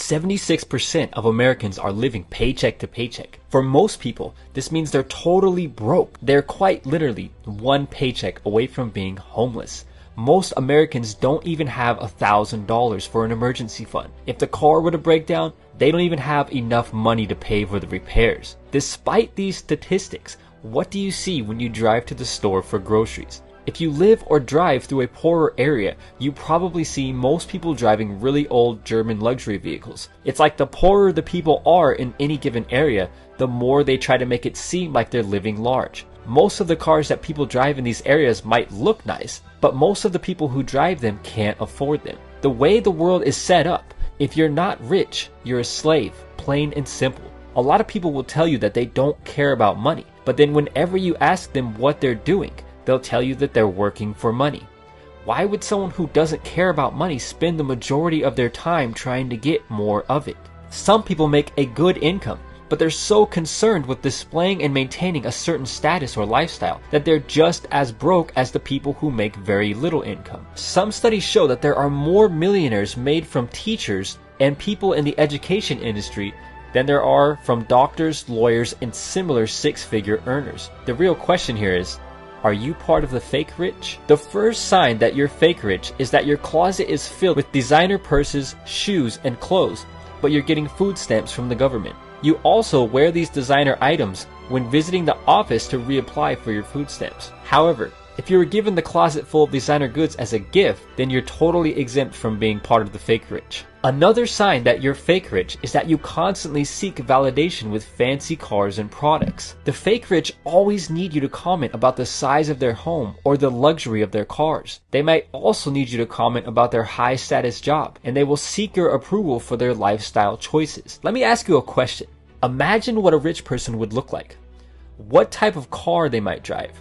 76% of Americans are living paycheck to paycheck. For most people, this means they're totally broke. They're quite literally one paycheck away from being homeless. Most Americans don't even have $1,000 for an emergency fund. If the car were to break down, they don't even have enough money to pay for the repairs. Despite these statistics, what do you see when you drive to the store for groceries? If you live or drive through a poorer area, you probably see most people driving really old German luxury vehicles. It's like the poorer the people are in any given area, the more they try to make it seem like they're living large. Most of the cars that people drive in these areas might look nice, but most of the people who drive them can't afford them. The way the world is set up, if you're not rich, you're a slave, plain and simple. A lot of people will tell you that they don't care about money, but then whenever you ask them what they're doing, they'll tell you that they're working for money. Why would someone who doesn't care about money spend the majority of their time trying to get more of it? Some people make a good income, but they're so concerned with displaying and maintaining a certain status or lifestyle that they're just as broke as the people who make very little income. Some studies show that there are more millionaires made from teachers and people in the education industry than there are from doctors, lawyers, and similar six-figure earners. The real question here is, are you part of the fake rich? The first sign that you're fake rich is that your closet is filled with designer purses, shoes, and clothes, but you're getting food stamps from the government. You also wear these designer items when visiting the office to reapply for your food stamps. However, if you were given the closet full of designer goods as a gift, then you're totally exempt from being part of the fake rich. Another sign that you're fake rich is that you constantly seek validation with fancy cars and products. The fake rich always need you to comment about the size of their home or the luxury of their cars. They might also need you to comment about their high status job, and they will seek your approval for their lifestyle choices. Let me ask you a question. Imagine what a rich person would look like. What type of car they might drive.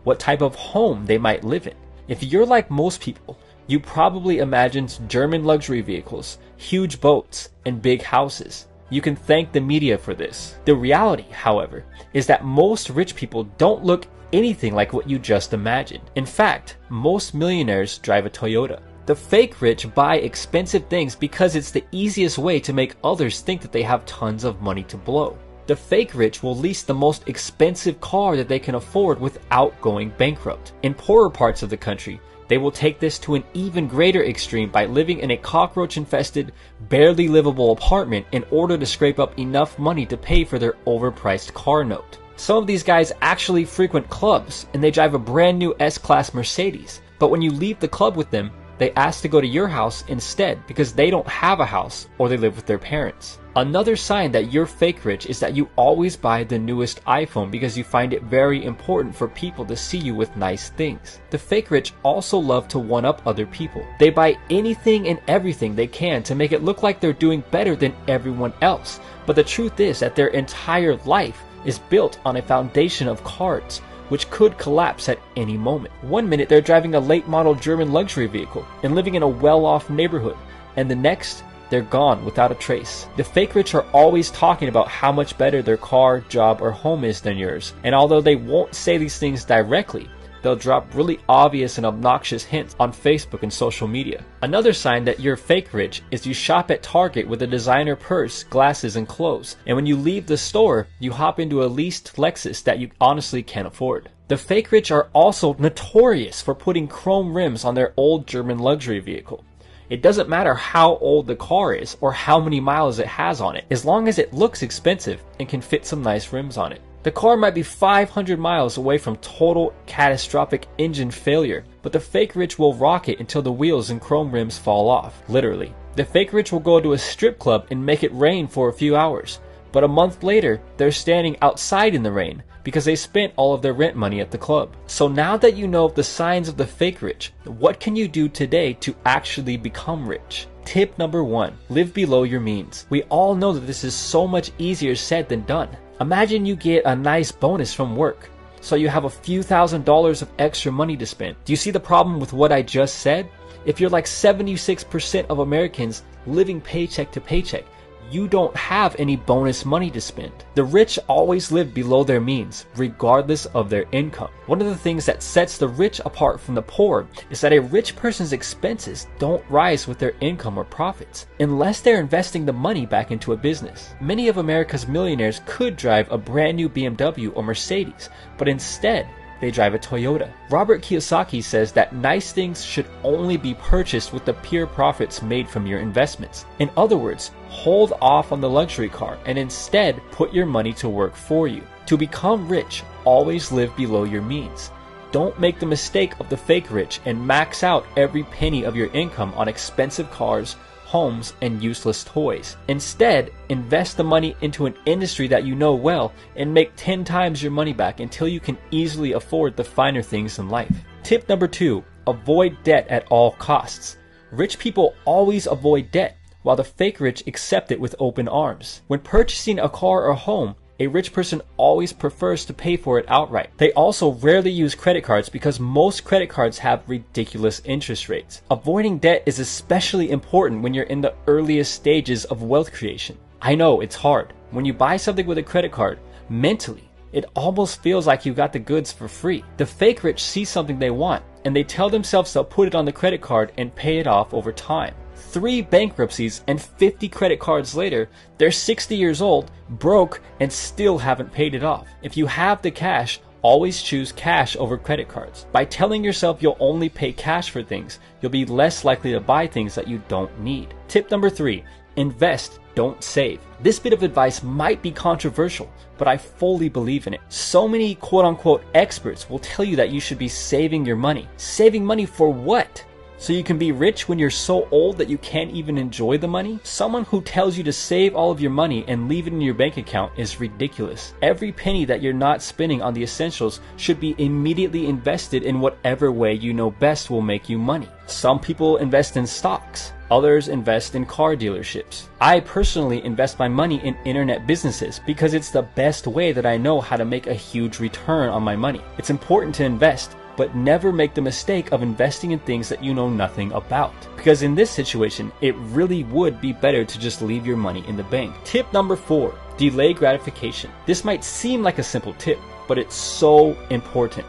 What type of home they might live in. If you're like most people, you probably imagined German luxury vehicles, huge boats, and big houses. You can thank the media for this. The reality, however, is that most rich people don't look anything like what you just imagined. In fact, most millionaires drive a Toyota. The fake rich buy expensive things because it's the easiest way to make others think that they have tons of money to blow. The fake rich will lease the most expensive car that they can afford without going bankrupt. In poorer parts of the country, they will take this to an even greater extreme by living in a cockroach-infested, barely livable apartment in order to scrape up enough money to pay for their overpriced car note. Some of these guys actually frequent clubs, and they drive a brand new S-Class Mercedes. But when you leave the club with them, they ask to go to your house instead because they don't have a house or they live with their parents. Another sign that you're fake rich is that you always buy the newest iPhone because you find it very important for people to see you with nice things. The fake rich also love to one-up other people. They buy anything and everything they can to make it look like they're doing better than everyone else. But the truth is that their entire life is built on a foundation of cards, which could collapse at any moment. One minute they're driving a late model German luxury vehicle and living in a well-off neighborhood, and the next, they're gone without a trace. The fake rich are always talking about how much better their car, job, or home is than yours, and although they won't say these things directly, they'll drop really obvious and obnoxious hints on Facebook and social media. Another sign that you're fake rich is you shop at Target with a designer purse, glasses, and clothes, and when you leave the store, you hop into a leased Lexus that you honestly can't afford. The fake rich are also notorious for putting chrome rims on their old German luxury vehicle. It doesn't matter how old the car is or how many miles it has on it, as long as it looks expensive and can fit some nice rims on it. The car might be 500 miles away from total catastrophic engine failure, but the fake rich will rock it until the wheels and chrome rims fall off, literally. The fake rich will go to a strip club and make it rain for a few hours, but a month later, they're standing outside in the rain because they spent all of their rent money at the club. So now that you know the signs of the fake rich, what can you do today to actually become rich? Tip number 1, live below your means. We all know that this is so much easier said than done. Imagine you get a nice bonus from work, so you have a few $1,000s of extra money to spend. Do you see the problem with what I just said? If you're like 76% of Americans living paycheck to paycheck, you don't have any bonus money to spend. The rich always live below their means, regardless of their income. One of the things that sets the rich apart from the poor is that a rich person's expenses don't rise with their income or profits, unless they're investing the money back into a business. Many of America's millionaires could drive a brand new BMW or Mercedes, but instead, they drive a Toyota. Robert Kiyosaki says that nice things should only be purchased with the pure profits made from your investments. In other words, hold off on the luxury car and instead put your money to work for you. To become rich, always live below your means. Don't make the mistake of the fake rich and max out every penny of your income on expensive cars, homes, and useless toys. Instead, invest the money into an industry that you know well and make 10 times your money back until you can easily afford the finer things in life. Tip number 2, avoid debt at all costs. Rich people always avoid debt, while the fake rich accept it with open arms. When purchasing a car or home, a rich person always prefers to pay for it outright. They also rarely use credit cards because most credit cards have ridiculous interest rates. Avoiding debt is especially important when you're in the earliest stages of wealth creation. I know it's hard. When you buy something with a credit card, mentally, it almost feels like you got the goods for free. The fake rich see something they want, and they tell themselves they'll put it on the credit card and pay it off over time. 3 bankruptcies and 50 credit cards later, they're 60 years old, broke, and still haven't paid it off. If you have the cash, always choose cash over credit cards. By telling yourself you'll only pay cash for things, you'll be less likely to buy things that you don't need. Tip number 3, invest, don't save. This bit of advice might be controversial, but I fully believe in it. So many quote-unquote experts will tell you that you should be saving your money. Saving money for what? So you can be rich when you're so old that you can't even enjoy the money? Someone who tells you to save all of your money and leave it in your bank account is ridiculous. Every penny that you're not spending on the essentials should be immediately invested in whatever way you know best will make you money. Some people invest in stocks. Others invest in car dealerships. I personally invest my money in internet businesses because it's the best way that I know how to make a huge return on my money. It's important to invest, but never make the mistake of investing in things that you know nothing about. Because in this situation, it really would be better to just leave your money in the bank. Tip number 4, delay gratification. This might seem like a simple tip, but it's so important.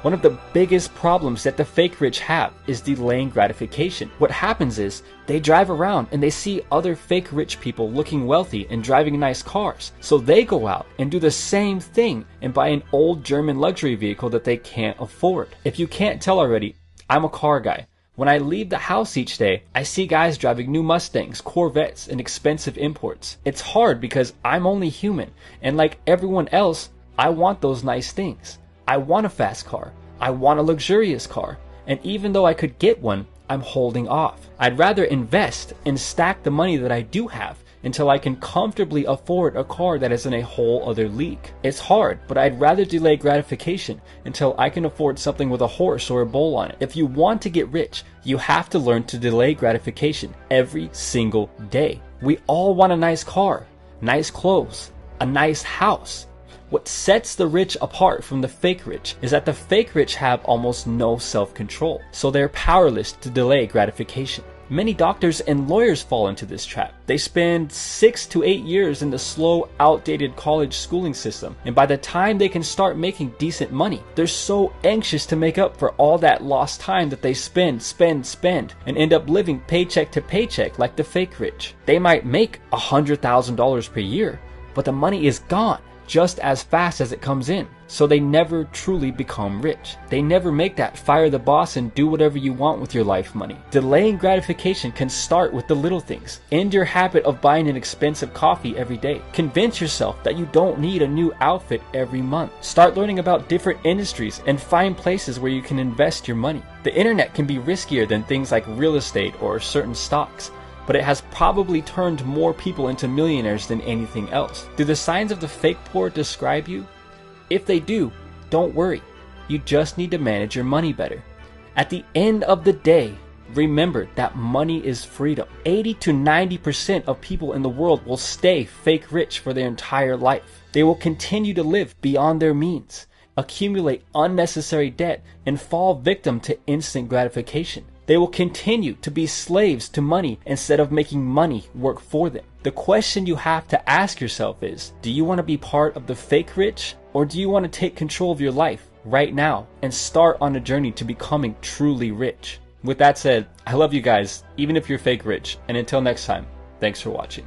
One of the biggest problems that the fake rich have is delaying gratification. What happens is they drive around and they see other fake rich people looking wealthy and driving nice cars. So they go out and do the same thing and buy an old German luxury vehicle that they can't afford. If you can't tell already, I'm a car guy. When I leave the house each day, I see guys driving new Mustangs, Corvettes, and expensive imports. It's hard because I'm only human, and like everyone else, I want those nice things. I want a fast car. I want a luxurious car. And even though I could get one, I'm holding off. I'd rather invest and stack the money that I do have until I can comfortably afford a car that is in a whole other league. It's hard, but I'd rather delay gratification until I can afford something with a horse or a bull on it. If you want to get rich, you have to learn to delay gratification every single day. We all want a nice car, nice clothes, a nice house. What sets the rich apart from the fake rich is that the fake rich have almost no self-control, so they're powerless to delay gratification. Many doctors and lawyers fall into this trap. They spend 6 to 8 years in the slow, outdated college schooling system, and by the time they can start making decent money, they're so anxious to make up for all that lost time that they spend, and end up living paycheck to paycheck like the fake rich. They might make $100,000 per year, but the money is gone just as fast as it comes in. So they never truly become rich. They never make that fire the boss and do whatever you want with your life money. Delaying gratification can start with the little things. End your habit of buying an expensive coffee every day. Convince yourself that you don't need a new outfit every month. Start learning about different industries and find places where you can invest your money. The internet can be riskier than things like real estate or certain stocks, but it has probably turned more people into millionaires than anything else. Do the signs of the fake poor describe you? If they do, don't worry. You just need to manage your money better. At the end of the day, remember that money is freedom. 80 to 90% of people in the world will stay fake rich for their entire life. They will continue to live beyond their means, accumulate unnecessary debt, and fall victim to instant gratification. They will continue to be slaves to money instead of making money work for them. The question you have to ask yourself is, do you want to be part of the fake rich, or do you want to take control of your life right now and start on a journey to becoming truly rich? With that said, I love you guys, even if you're fake rich, and until next time, thanks for watching.